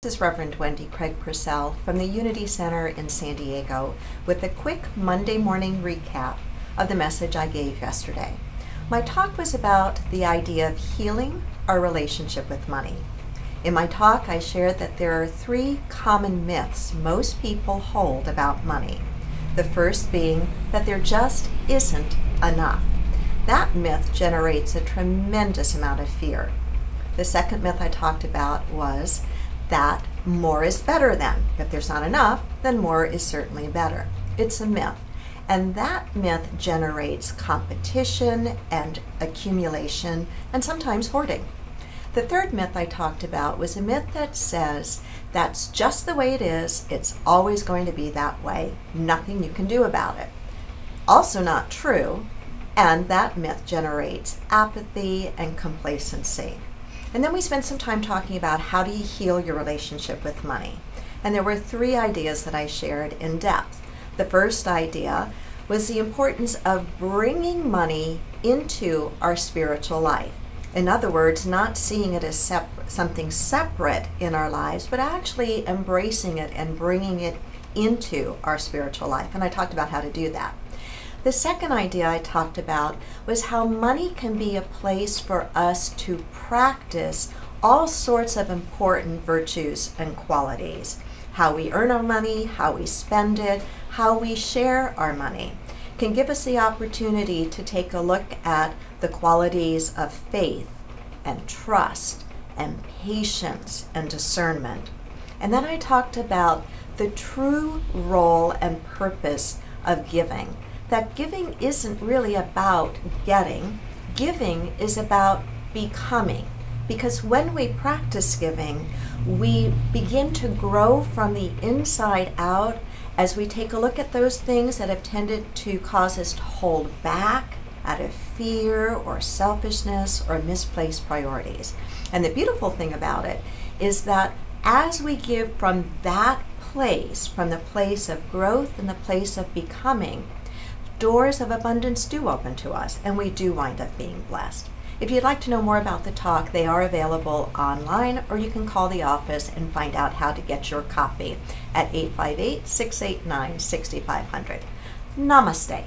This is Reverend Wendy Craig Purcell from the Unity Center in San Diego with a quick Monday morning recap of the message I gave yesterday. My talk was about the idea of healing our relationship with money. In my talk, I shared that there are 3 common myths most people hold about money. The first being that there just isn't enough. That myth generates a tremendous amount of fear. The second myth I talked about was that more is better than. If there's not enough, then more is certainly better. It's a myth. And that myth generates competition and accumulation and sometimes hoarding. The third myth I talked about was a myth that says that's just the way it is, it's always going to be that way, nothing you can do about it. Also not true, and that myth generates apathy and complacency. And then we spent some time talking about how do you heal your relationship with money. And there were 3 ideas that I shared in depth. The first idea was the importance of bringing money into our spiritual life. In other words, not seeing it as something separate in our lives, but actually embracing it and bringing it into our spiritual life. And I talked about how to do that. The second idea I talked about was how money can be a place for us to practice all sorts of important virtues and qualities. How we earn our money, how we spend it, how we share our money can give us the opportunity to take a look at the qualities of faith and trust and patience and discernment. And then I talked about the true role and purpose of giving. That giving isn't really about getting. Giving is about becoming. Because when we practice giving, we begin to grow from the inside out as we take a look at those things that have tended to cause us to hold back out of fear or selfishness or misplaced priorities. And the beautiful thing about it is that as we give from that place, from the place of growth and the place of becoming, doors of abundance do open to us, and we do wind up being blessed. If you'd like to know more about the talk, they are available online, or you can call the office and find out how to get your copy at 858-689-6500. Namaste.